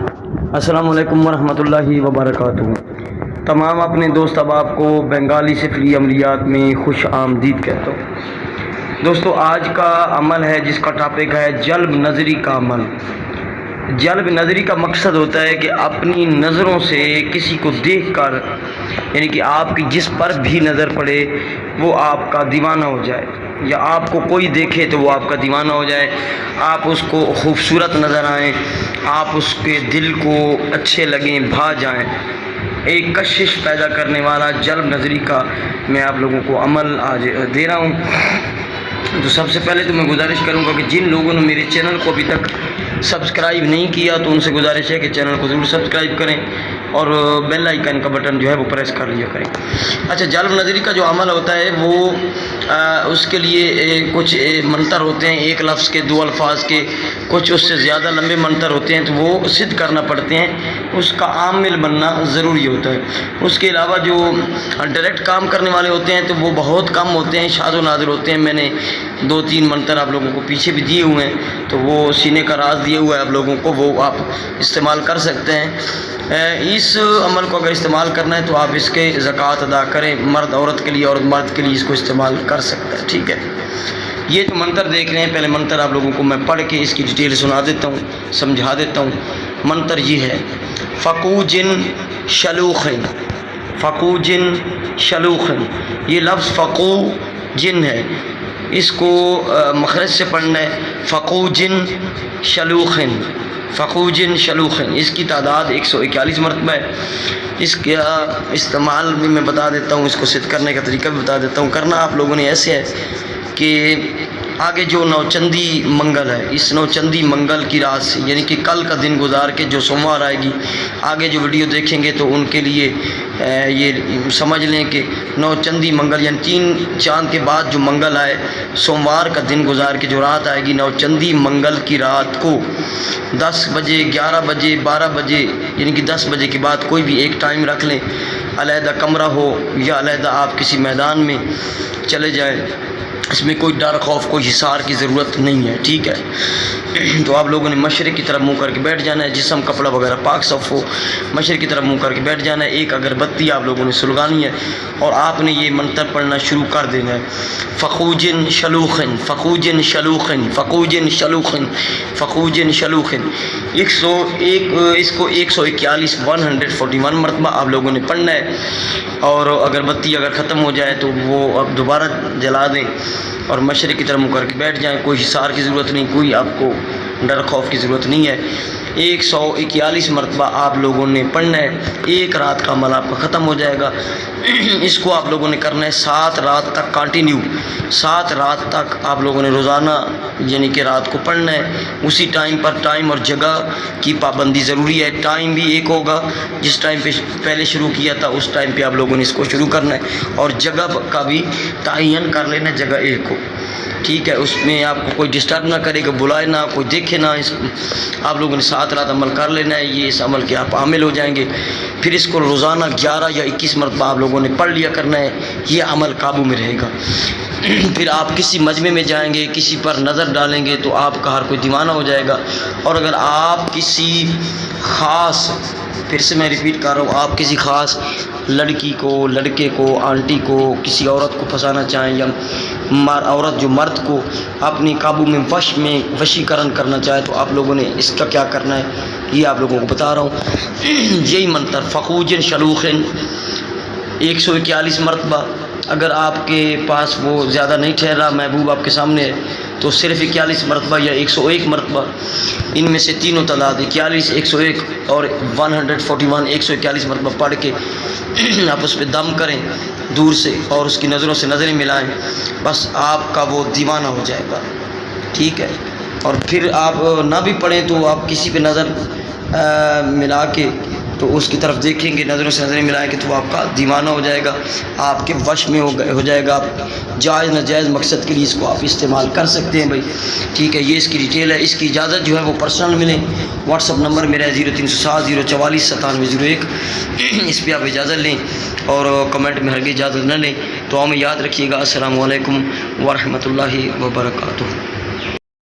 السلام علیکم ورحمۃ اللہ وبرکاتہ۔ تمام اپنے دوست احباب کو بنگالی سے فری عملیات میں خوش آمدید کہتا ہوں۔ دوستو، آج کا عمل ہے جس کا ٹاپک ہے جلب نظری کا عمل۔ جلب نظری کا مقصد ہوتا ہے کہ اپنی نظروں سے کسی کو دیکھ کر، یعنی کہ آپ کی جس پر بھی نظر پڑے وہ آپ کا دیوانہ ہو جائے، یا آپ کو کوئی دیکھے تو وہ آپ کا دیوانہ ہو جائے، آپ اس کو خوبصورت نظر آئیں، آپ اس کے دل کو اچھے لگیں، بھا جائیں۔ ایک کشش پیدا کرنے والا جلب نظری کا میں آپ لوگوں کو عمل آج دے رہا ہوں۔ تو سب سے پہلے تو میں گزارش کروں گا کہ جن لوگوں نے میرے چینل کو ابھی تک سبسکرائب نہیں کیا تو ان سے گزارش ہے کہ چینل کو ضرور سبسکرائب کریں اور بیل آئیکن کا بٹن جو ہے وہ پریس کر لیا کریں۔ اچھا، جلب نظری کا جو عمل ہوتا ہے وہ اس کے لیے کچھ منتر ہوتے ہیں، ایک لفظ کے، دو الفاظ کے، کچھ اس سے زیادہ لمبے منتر ہوتے ہیں، تو وہ سدھ کرنا پڑتے ہیں، اس کا عامل بننا ضروری ہوتا ہے۔ اس کے علاوہ جو ڈائریکٹ کام کرنے والے ہوتے ہیں تو وہ بہت کم ہوتے ہیں، شاذ و نادر ہوتے ہیں۔ میں نے 2-3 منتر آپ لوگوں کو پیچھے بھی دیے ہوئے ہیں، تو وہ سینے کا راز دیے ہوا ہے آپ لوگوں کو، وہ آپ استعمال کر سکتے ہیں۔ اس عمل کو اگر استعمال کرنا ہے تو آپ اس کے زکوٰۃ ادا کریں، مرد عورت کے لیے اور مرد کے لیے اس کو استعمال کر سکتا ہے، ٹھیک ہے۔ یہ جو منتر دیکھ رہے ہیں، پہلے منتر آپ لوگوں کو میں پڑھ کے اس کی ڈیٹیل سنا دیتا ہوں، سمجھا دیتا ہوں۔ منتر یہ ہے: فقوجن شلوخن، فقوجن شلوخن۔ یہ لفظ فقو جن ہے، اس کو مخرج سے پڑھنا ہے، فقوجن شلوخن، فقوجن شلوخن۔ اس کی تعداد 141 مرتبہ ہے۔ اس کا استعمال بھی میں بتا دیتا ہوں، اس کو سدھ کرنے کا طریقہ بھی بتا دیتا ہوں۔ کرنا آپ لوگوں نے ایسے ہے کہ آگے جو نوچندی منگل ہے، اس نوچندی منگل کی رات سے، یعنی کہ کل کا دن گزار کے جو سوموار آئے گی، آگے جو ویڈیو دیکھیں گے تو ان کے لیے یہ سمجھ لیں کہ نوچندی منگل یعنی 3 چاند کے بعد جو منگل آئے، سوموار کا دن گزار کے جو رات آئے گی، نوچندی منگل کی رات کو 10 بجے، 11 بجے، 12 بجے، یعنی کہ 10 بجے کے بعد کوئی بھی ایک ٹائم رکھ لیں، علیحدہ کمرہ ہو یا علیحدہ آپ کسی میدان میں چلے جائیں، اس میں کوئی ڈر، خوف، کوئی حصار کی ضرورت نہیں ہے، ٹھیک ہے۔ تو آپ لوگوں نے مشرق کی طرف منہ کر کے بیٹھ جانا ہے، جسم کپڑا وغیرہ پاک صاف ہو، مشرق کی طرف منہ کر کے بیٹھ جانا ہے۔ ایک اگربتی آپ لوگوں نے سلگانی ہے اور آپ نے یہ منتر پڑھنا شروع کر دینا ہے: فقوجن شلوخن، فقوجن شلوخن، فقوجن شلوخن، فقوجن شلوخن۔ اس کو 141 مرتبہ آپ لوگوں نے پڑھنا ہے، اور اگربتی اگر ختم ہو جائے تو وہ اب دوبارہ جلا دیں اور مشرق کی طرف منہ کر کے بیٹھ جائیں۔ کوئی حصار کی ضرورت نہیں، کوئی آپ کو ڈر خوف کی ضرورت نہیں ہے۔ 141 مرتبہ آپ لوگوں نے پڑھنا ہے، ایک رات کا عمل آپ کا ختم ہو جائے گا۔ اس کو آپ لوگوں نے کرنا ہے 7 رات تک کنٹینیو، 7 رات تک آپ لوگوں نے روزانہ یعنی کہ رات کو پڑھنا ہے۔ اسی ٹائم پر، ٹائم اور جگہ کی پابندی ضروری ہے۔ ٹائم بھی ایک ہوگا، جس ٹائم پہ پہلے شروع کیا تھا اس ٹائم پہ آپ لوگوں نے اس کو شروع کرنا ہے، اور جگہ کا بھی تعین کر لینا، جگہ ایک ہو، ٹھیک ہے۔ اس میں آپ کو کوئی ڈسٹرب نہ کرے گا، بلائے نہ، کوئی دیکھے نہ۔ آپ لوگوں نے 7 رات عمل کر لینا ہے، یہ اس عمل کے آپ عامل ہو جائیں گے۔ پھر اس کو روزانہ 11 یا 21 مرتبہ آپ لوگوں نے پڑھ لیا کرنا ہے، یہ عمل قابو میں رہے گا۔ پھر آپ کسی مجمع میں جائیں گے، کسی پر نظر ڈالیں گے تو آپ کا ہر کوئی دیوانہ ہو جائے گا۔ اور اگر آپ کسی خاص، پھر سے میں ریپیٹ کر رہا ہوں، آپ کسی خاص لڑکی کو، لڑکے کو، آنٹی کو، کسی عورت کو پھنسانا چاہیں، یا عورت جو مرد کو اپنی قابو میں وشیکرن کرنا چاہے، تو آپ لوگوں نے اس کا کیا کرنا ہے یہ آپ لوگوں کو بتا رہا ہوں۔ یہی منتر فقوجن شلوخن 141 مرتبہ۔ اگر آپ کے پاس وہ زیادہ نہیں ٹھہرا، محبوب آپ کے سامنے ہے، تو صرف 41 مرتبہ یا 101 مرتبہ، ان میں سے تینوں تعداد 41، 101 اور 141، 141 مرتبہ پڑھ کے آپ اس پہ دم کریں دور سے، اور اس کی نظروں سے نظریں ملائیں، بس آپ کا وہ دیوانہ ہو جائے گا، ٹھیک ہے۔ اور پھر آپ نہ بھی پڑھیں تو آپ کسی پہ نظر ملا کے تو اس کی طرف دیکھیں گے، نظروں سے نظریں ملائیں گے تو آپ کا دیوانہ ہو جائے گا، آپ کے وش میں ہو جائے گا۔ آپ جائز ناجائز مقصد کے لیے اس کو آپ استعمال کر سکتے ہیں بھائی، ٹھیک ہے۔ یہ اس کی ڈیٹیل ہے۔ اس کی اجازت جو ہے وہ پرسنل ملیں، واٹس اپ نمبر میرا ہے 0307 044 9701، اس پہ آپ اجازت لیں اور کمنٹ میں ہرگز اجازت نہ لیں۔ تو ہمیں یاد رکھیے گا۔ السلام علیکم ورحمۃ اللہ وبرکاتہ۔